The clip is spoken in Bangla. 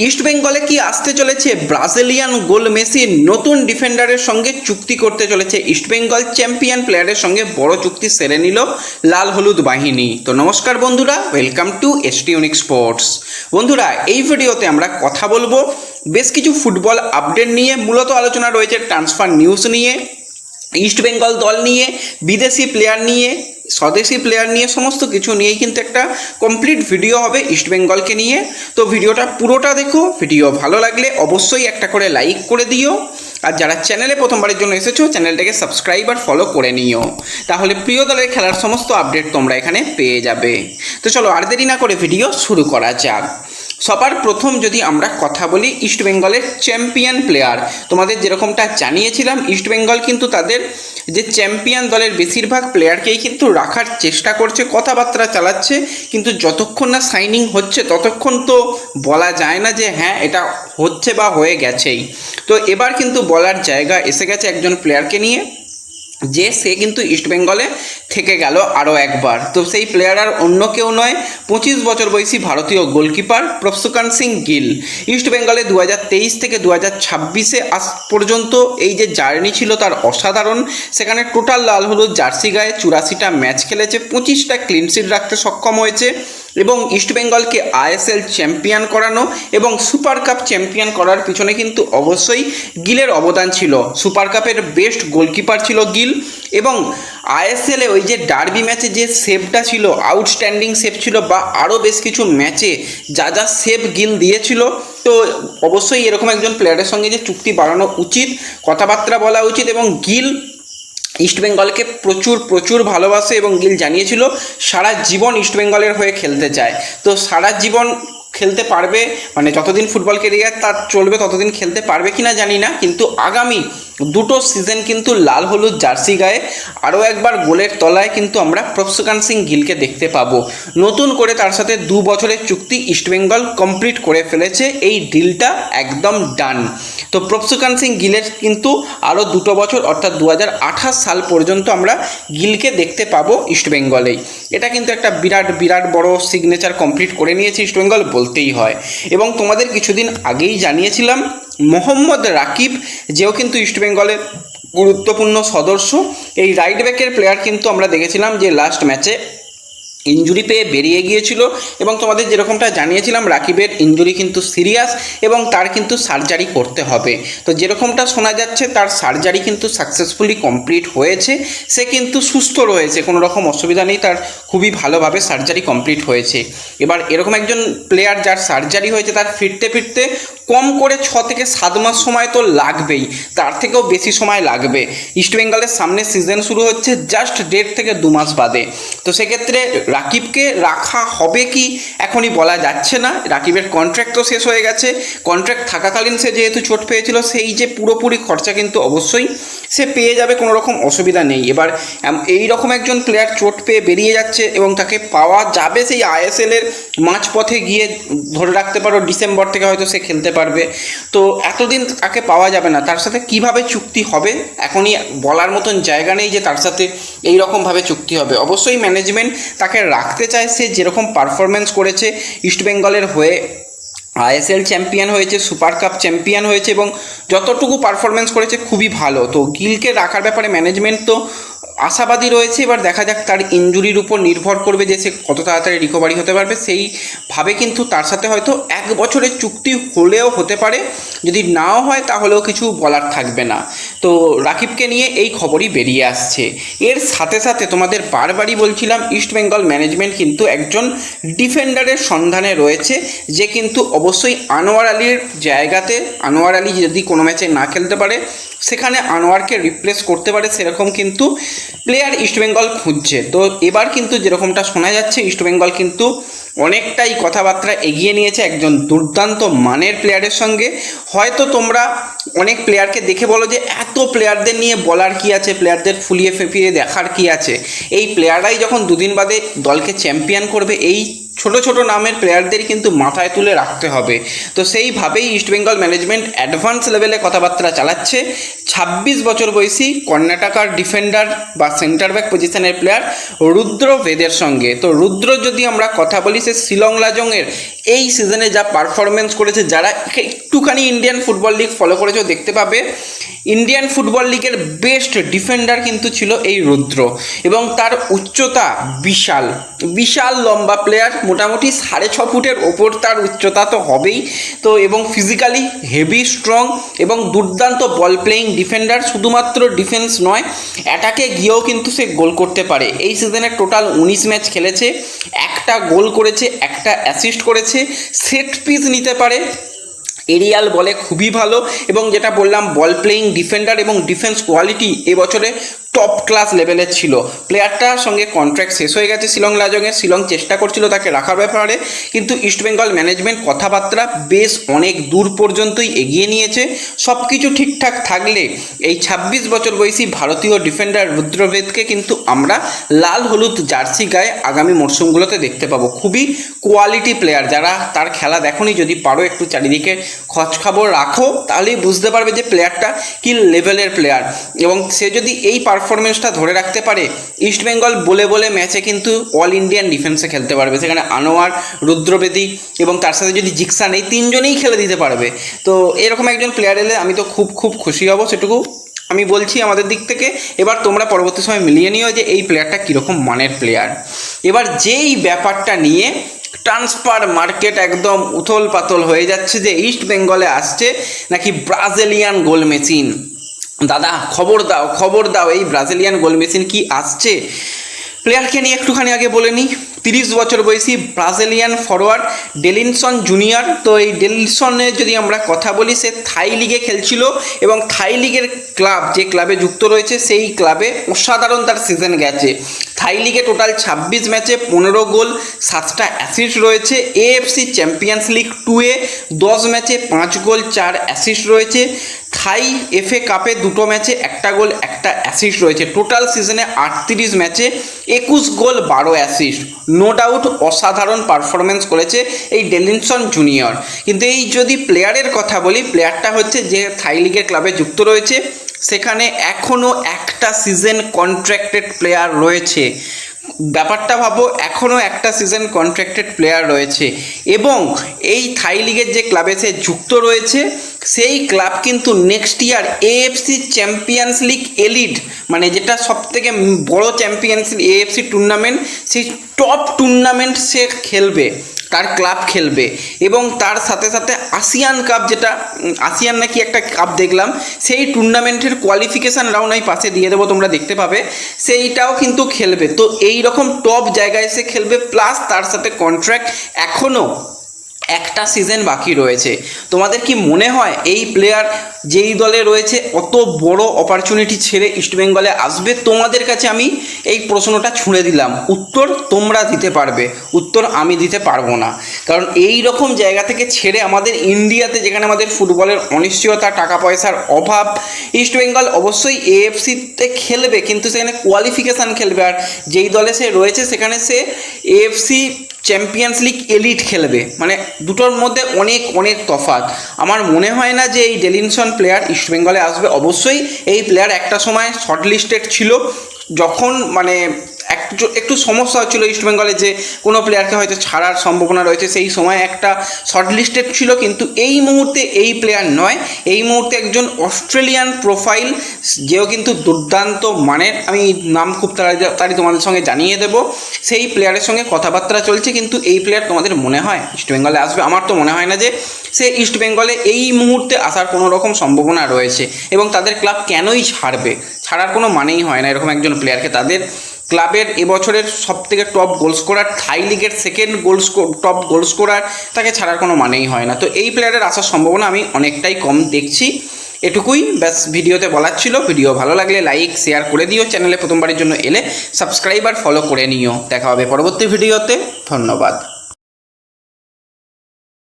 ইস্টবেঙ্গলে কি আসতে চলেছে ব্রাজিলিয়ান গোল মেসি নতুন ডিফেন্ডারের সঙ্গে চুক্তি করতে চলেছে ইস্টবেঙ্গল চ্যাম্পিয়ন প্লেয়ারের সঙ্গে বড় চুক্তি সেরে নিল লাল হলুদ বাহিনী। তো নমস্কার বন্ধুরা, welcome to ST unique sports. বন্ধুরা, এই ভিডিওতে আমরা কথা বলবো বেশ কিছু ফুটবল আপডেট নিয়ে। মূলত আলোচনা রয়েছে ট্রান্সফার নিউজ নিয়ে, ইস্টবেঙ্গল দল নিয়ে, বিদেশি প্লেয়ার নিয়ে, স্বদেশি প্লেয়ার নিয়ে, সমস্ত কিছু নিয়েই কিন্তু একটা কমপ্লিট ভিডিও হবে ইস্টবেঙ্গলকে নিয়ে। তো ভিডিওটা পুরোটা দেখো। ভিডিও ভালো লাগলে অবশ্যই একটা করে লাইক করে দিও, আর যারা চ্যানেলে প্রথমবারের জন্য এসেছো চ্যানেলটাকে সাবস্ক্রাইব আর ফলো করে নিও, তাহলে প্রিয় দলের খেলার সমস্ত আপডেট তোমরা এখানে পেয়ে যাবে। তো চলো আর দেরি না করে ভিডিও শুরু করা যাক। সবার প্রথম যদি আমরা কথা বলি ইস্টবেঙ্গলের চ্যাম্পিয়ন প্লেয়ার, তোমাদের যেরকমটা জানিয়েছিলাম ইস্টবেঙ্গল কিন্তু তাদের যে চ্যাম্পিয়ন দলের বেশিরভাগ প্লেয়ারকেই কিন্তু রাখার চেষ্টা করছে, কথাবার্তা চালাচ্ছে, কিন্তু যতক্ষণ না সাইনিং হচ্ছে ততক্ষণ তো বলা যায় না যে হ্যাঁ এটা হচ্ছে বা হয়ে গেছেই। তো এবার কিন্তু বলার জায়গা এসে গেছে একজন প্লেয়ারকে নিয়ে, যে সে কিন্তু ইস্টবেঙ্গলে থেকে গেল আরও একবার। তো সেই প্লেয়ার আর অন্য কেউ নয়, 25 বছর বয়সী ভারতীয় গোলকিপার প্রফসুকান সিং গিল। ইস্টবেঙ্গলে 2023 থেকে 2026 আজ পর্যন্ত এই যে জার্নি ছিল তার অসাধারণ। সেখানে টোটাল লাল হলুদ জার্সি গায়ে 84টা ম্যাচ খেলেছে, 25টা ক্লিনশিট রাখতে সক্ষম হয়েছে এবং ইস্টবেঙ্গলকে আইএসএল চ্যাম্পিয়ন করানো এবং সুপার কাপ চ্যাম্পিয়ন করার পিছনে কিন্তু অবশ্যই গিলের অবদান ছিল। সুপার কাপের বেস্ট গোলকিপার ছিল গিল এবং আইএসএলে ওই যে ডার্বি ম্যাচে যে সেভটা ছিল, আউটস্ট্যান্ডিং সেভ ছিল, বা আরও বেশ কিছু ম্যাচে যা যা সেভ গিল দিয়েছিল। তো অবশ্যই এরকম একজন প্লেয়ারের সঙ্গে যে চুক্তি বাড়ানো উচিত, কথাবার্তা বলা উচিত। এবং গিল ইস্টবেঙ্গলকে প্রচুর প্রচুর ভালোবাসে এবং গিল জানিয়েছিল সারা জীবন ইস্টবেঙ্গলের হয়ে খেলতে চায়। তো সারা জীবন খেলতে পারবে, মানে যতদিন ফুটবল কেরিয়ার তার চলবে ততদিন খেলতে পারবে কিনা জানি না, কিন্তু আগামী দুটো সিজন কিন্তু লাল হলুদ জার্সি গায়ে আরও একবার গোলের তলায় কিন্তু আমরা প্রফসুকান সিং গিলকে দেখতে পাবো। নতুন করে তার সাথে 2 বছরের চুক্তি ইস্টবেঙ্গল কমপ্লিট করে ফেলেছে, এই ডিলটা একদম ডান। তো প্রফসুকান সিং গিলের কিন্তু আরও 2 বছর অর্থাৎ 2028 সাল পর্যন্ত আমরা গিলকে দেখতে পাবো ইস্টবেঙ্গলেই। এটা কিন্তু একটা বিরাট বিরাট বড় সিগনেচার কমপ্লিট করে নিয়েছে ইস্টবেঙ্গল বলতেই হয়। এবং তোমাদের কিছুদিন আগেই জানিয়েছিলাম মোহাম্মদ রাকিব, যেও কিন্তু ইস্টবেঙ্গলের গুরুত্বপূর্ণ সদস্য। এই রাইট ব্যাকের প্লেয়ার কিন্তু আমরা দেখেছিলাম যে লাস্ট ম্যাচে ইনজুরি পেয়ে বেরিয়ে গিয়েছিল এবং তোমাদের যেরকমটা জানিয়েছিলাম রাকিবের ইনজুরি কিন্তু সিরিয়াস এবং তার কিন্তু সার্জারি করতে হবে। তো যেরকমটা শোনা যাচ্ছে তার সার্জারি কিন্তু সাকসেসফুলি কমপ্লিট হয়েছে, সে কিন্তু সুস্থ রয়েছে, কোনো রকম অসুবিধা নেই, তার খুবই ভালোভাবে সার্জারি কমপ্লিট হয়েছে। এবার এরকম একজন প্লেয়ার যার সার্জারি হয়েছে তার ফিরতে ফিরতে কম করে 6 থেকে 7 মাস সময় তো লাগবেই, তার থেকেও বেশি সময় লাগবে। ইস্টবেঙ্গলের সামনে সিজন শুরু হচ্ছে জাস্ট 1.5 থেকে 2 মাস বাদে। তো সেক্ষেত্রে রাকিবকে রাখা হবে কি এখনই বলা যাচ্ছে না। রাকিবের কন্ট্রাক্ট তো শেষ হয়ে গেছে, কন্ট্রাক্ট থাকাকালীন সে যেহেতু চোট পেয়েছিল সেই যে পুরোপুরি খরচা কিন্তু অবশ্যই সে পেয়ে যাবে, কোনো রকম অসুবিধা নেই। এবার এই রকম একজন প্লেয়ার চোট পেয়ে বেরিয়ে যাচ্ছে এবং তাকে পাওয়া যাবে সেই আইএসএলের মাঝপথে গিয়ে, ধরে রাখতে পারো ডিসেম্বর থেকে হয়তো সে খেলতে পারবে। তো এতদিন তাকে পাওয়া যাবে না, তার সাথে কিভাবে চুক্তি হবে এখনই বলার মতন জায়গা নেই যে তার সাথে এই রকমভাবে চুক্তি হবে। অবশ্যই ম্যানেজমেন্ট তাকে রাখতে চায়, সে যেরকম পারফরমেন্স করেছে ইস্টবেঙ্গলের হয়ে, আইএসএল চ্যাম্পিয়ন হয়েছে, সুপার কাপ চ্যাম্পিয়ন হয়েছে এবং যতটুকু পারফরমেন্স করেছে খুবই ভালো। তো গিলকে রাখার ব্যাপারে ম্যানেজমেন্ট তো আশাবাদী রয়েছে। এবার দেখা যাক, তার ইনজুরির উপর নির্ভর করবে যে সে কত তাড়াতাড়ি রিকভারি হতে পারবে। সেইভাবে কিন্তু তার সাথে হয়তো 1 বছরের চুক্তি হলেও হতে পারে, যদি নাও হয় তাহলেও কিছু বলার থাকবে না। তো রাকিবকে নিয়ে এই খবরই বেরিয়ে আসছে। এর সাথে সাথে তোমাদের বারবারই বলছিলাম ইস্টবেঙ্গল ম্যানেজমেন্ট কিন্তু একজন ডিফেন্ডারের সন্ধানে রয়েছে, যে কিন্তু অবশ্যই আনোয়ার আলীর জায়গাতে, আনোয়ার আলী যদি কোনো ম্যাচে না খেলতে পারে সেখানে আনোয়ারকে রিপ্লেস করতে পারে, সেরকম কিন্তু প্লেয়ার ইস্টবেঙ্গল খুঁজছে। তো এবার কিন্তু যেরকমটা শোনা যাচ্ছে ইস্টবেঙ্গল কিন্তু অনেকটাই কথাবার্তা এগিয়ে নিয়েছে একজন দুর্দান্ত মানের প্লেয়ারের সঙ্গে। হয়তো তোমরা অনেক প্লেয়ারকে দেখে বলো যে এত প্লেয়ারদের নিয়ে বলার কি আছে, প্লেয়ারদের ফুলিয়ে ফেঁপিয়ে দেখার কি আছে, এই প্লেয়াররাই যখন 2 দিন বাদে দলকে চ্যাম্পিয়ন করবে, এই ছোট ছোট নামের প্লেয়ারদের কিন্তু মাথায় তুলে রাখতে হবে। তো সেইভাবেই ইস্টবেঙ্গল ম্যানেজমেন্ট অ্যাডভান্স লেভেলে কথাবার্তা চালাচ্ছে 26 বছর বয়সী কর্ণাটকার ডিফেন্ডার বা সেন্টার ব্যাক পজিশনের প্লেয়ার রুদ্র বেদের সঙ্গে। তো রুদ্র যদি আমরা কথা বলি, সে শিলং লাজংয়ের এই সিজনে যা পারফরমেন্স করেছে, যারা একটুখানি ইন্ডিয়ান ফুটবল লিগ ফলো করেছে দেখতে পাবে ইন্ডিয়ান ফুটবল লিগের বেস্ট ডিফেন্ডার কিন্তু ছিল এই রুদ্র, এবং তার উচ্চতা বিশাল বিশাল লম্বা প্লেয়ার, মোটামুটি 6.5 ফুটের ওপর তার উচ্চতা তো হবেই। তো এবং ফিজিক্যালি হেভি স্ট্রং এবং দুর্দান্ত বল প্লেয়িং ডিফেন্ডার। শুধুমাত্র ডিফেন্স নয়, অ্যাটাকে গিয়েও কিন্তু সে গোল করতে পারে। এই সিজনে টোটাল 19 ম্যাচ খেলেছে, একটা গোল করেছে, একটা অ্যাসিস্ট করেছে, সেট পিস নিতে পারে, এরিয়াল বলে খুবই ভালো, এবং যেটা বললাম বল প্লেয়িং ডিফেন্ডার এবং ডিফেন্স কোয়ালিটি এবছরে টপ ক্লাস লেভেলের ছিল। প্লেয়ারটার সঙ্গে কন্ট্রাক্ট শেষ হয়ে গেছে শিলং লাজংয়ের। শিলং চেষ্টা করছিল তাকে রাখার ব্যাপারে, কিন্তু ইস্টবেঙ্গল ম্যানেজমেন্ট কথাবার্তা বেশ অনেক দূর পর্যন্তই এগিয়ে নিয়েছে। সব কিছু ঠিকঠাক থাকলে এই 26 বছর বয়সী ভারতীয় ডিফেন্ডার রুদ্রবেদকে কিন্তু আমরা লাল হলুদ জার্সি গায়ে আগামী মরশুমগুলোতে দেখতে পাবো। খুবই কোয়ালিটি প্লেয়ার, যারা তার খেলা দেখোনি, যদি পারো একটু চারিদিকে খোঁজ খবর রাখো, তাহলেই বুঝতে পারবে যে প্লেয়ারটা কী লেভেলের প্লেয়ার। এবং সে যদি এই পারফরমেন্সটা ধরে রাখতে পারে, ইস্টবেঙ্গল বলে বলে ম্যাচে কিন্তু অল ইন্ডিয়ান ডিফেন্সে খেলতে পারবে। সেখানে আনোয়ার, রুদ্রবেদী এবং তার সাথে যদি জিকসান, এই তিনজনেই খেলে দিতে পারবে। তো এরকম একজন প্লেয়ার এলে আমি তো খুব খুশি হব, সেটুকু আমি বলছি আমাদের দিক থেকে। এবার তোমরা পরবর্তী সময় মিলিয়ে নিও যে এই প্লেয়ারটা কীরকম মানের প্লেয়ার। এবার যেই ব্যাপারটা নিয়ে ট্রান্সফার মার্কেট একদম উথল পাতল হয়ে যাচ্ছে যে ইস্ট বেঙ্গলে আসছে নাকি ব্রাজিলিয়ান গোল মেশিন। দাদা খবর দাও এই ব্রাজিলিয়ান গোল মেশিন কি আসছে? প্লেয়ারকে নিয়ে একটুখানি আগে বলে নিই। 30 বছর বয়সী ব্রাজিলিয়ান ফরওয়ার্ড ডেলিনসন জুনিয়র। তো এই ডেলিনসনের যদি আমরা কথা বলি, সে থাই লিগে খেলছিল এবং থাই লিগের ক্লাব, যে ক্লাবে যুক্ত রয়েছে সেই ক্লাবে অসাধারণ তার সিজন গেছে। থাই লিগে টোটাল 26 ম্যাচে 15 গোল, 7টা অ্যাসিস্ট রয়েছে। এএফসি চ্যাম্পিয়ন্স লিগ 2-এ 10 ম্যাচে 5 গোল 4 অ্যাসিস্ট রয়েছে। থাই এফএ কাপে 2 ম্যাচে 1টা গোল 1টা অ্যাসিস্ট রয়েছে। টোটাল সিজনে 38 ম্যাচে 21 গোল 12 অ্যাসিস্ট। নো ডাউট অসাধারণ পারফরমেন্স করেছে এই ডেলিনসন জুনিয়র। কিন্তু এই যদি প্লেয়ারের কথা বলি, প্লেয়ারটা হচ্ছে যে থাই লিগের ক্লাবে যুক্ত রয়েছে, সেখানে এখনও একটা সিজন কন্ট্রাক্টেড প্লেয়ার রয়েছে। ব্যাপারটা ভাবো, এখনও একটা সিজন কন্ট্রাক্টেড প্লেয়ার রয়েছে, এবং এই থাই লিগের যে ক্লাবে সে যুক্ত রয়েছে সেই ক্লাব কিন্তু next year AFC champions league elite, মানে যেটা সবথেকে বড় চ্যাম্পিয়ন্স এএফসি টুর্নামেন্ট, সেই টপ টুর্নামেন্ট সে খেলবে, তার ক্লাব খেলবে। এবং তার সাথে সাথে আসিয়ান কাপ, যেটা আসিয়ান নাকি একটা কাপ দেখলাম, সেই টুর্নামেন্টের কোয়ালিফিকেশান রাউন্ড আমি পাশে দিয়ে দেবো, তোমরা দেখতে পাবে, সেইটাও কিন্তু খেলবে। তো এই রকম টপ জায়গায় সে খেলবে, প্লাস তার সাথে কন্ট্রাক্ট এখনও একটা সিজন বাকি রয়েছে। তোমাদের কি মনে হয় এই প্লেয়ার যেই দলে রয়েছে অত বড় অপরচুনিটি ছেড়ে ইস্টবেঙ্গলে আসবে? তোমাদের কাছে আমি এই প্রশ্নটা ছুঁড়ে দিলাম, উত্তর তোমরা দিতে পারবে, উত্তর আমি দিতে পারবো না। কারণ এই রকম জায়গা থেকে ছেড়ে আমাদের ইন্ডিয়াতে, যেখানে আমাদের ফুটবলের অনিশ্চয়তা, টাকা পয়সার অভাব, ইস্টবেঙ্গল অবশ্যই এএফসিতে খেলবে, কিন্তু সেখানে কোয়ালিফিকেশান খেলবে। আর যেই দলে সে রয়েছে সেখানে সে এএফসি চ্যাম্পিয়ন্স লিগ এলিট খেলবে, মানে দুটোর মধ্যে অনেক তফাৎ। আমার মনে হয় না যে এই ডেলিনসন প্লেয়ার ইস্টবেঙ্গলে আসবে। অবশ্যই এই প্লেয়ার একটা সময় শর্ট লিস্টেড ছিল, যখন মানে একটু সমস্যা হচ্ছিলো ইস্টবেঙ্গলে যে কোনো প্লেয়ারকে হয়তো ছাড়ার সম্ভাবনা রয়েছে, সেই সময় একটা শর্ট লিস্টেড ছিল। কিন্তু এই মুহূর্তে এই প্লেয়ার নয়, এই মুহূর্তে একজন অস্ট্রেলিয়ান প্রোফাইল, যেও কিন্তু দুর্দান্ত মানের, আমি নাম খুব তাড়াতাড়ি তোমাদের সঙ্গে জানিয়ে দেবো। সেই প্লেয়ারের সঙ্গে কথাবার্তা চলছে, কিন্তু এই প্লেয়ার তোমাদের মনে হয় ইস্টবেঙ্গলে আসবে? আমার তো মনে হয় না যে সে ইস্টবেঙ্গলে এই মুহূর্তে আসার কোনো রকম সম্ভাবনা রয়েছে, এবং তাদের ক্লাব কেনই ছাড়বে? ছাড়ার কোনো মানেই হয় না এরকম একজন প্লেয়ারকে। তাদের ক্লাবের এবছরের সবথেকে টপ গোল স্কোরার, থাই লিগের সেকেন্ড টপ গোল স্কোরার, তাকে ছাড়ার কোনো মানেই হয় না। তো এই প্লেয়ারের আসার সম্ভাবনা আমি অনেকটাই কম দেখছি। এটুকুই ব্যাস ভিডিওতে বলার ছিল। ভিডিও ভালো লাগলে লাইক শেয়ার করে দিও, চ্যানেলে প্রথমবারের জন্য এলে সাবস্ক্রাইব আর ফলো করে নিও। দেখা হবে পরবর্তী ভিডিওতে। ধন্যবাদ।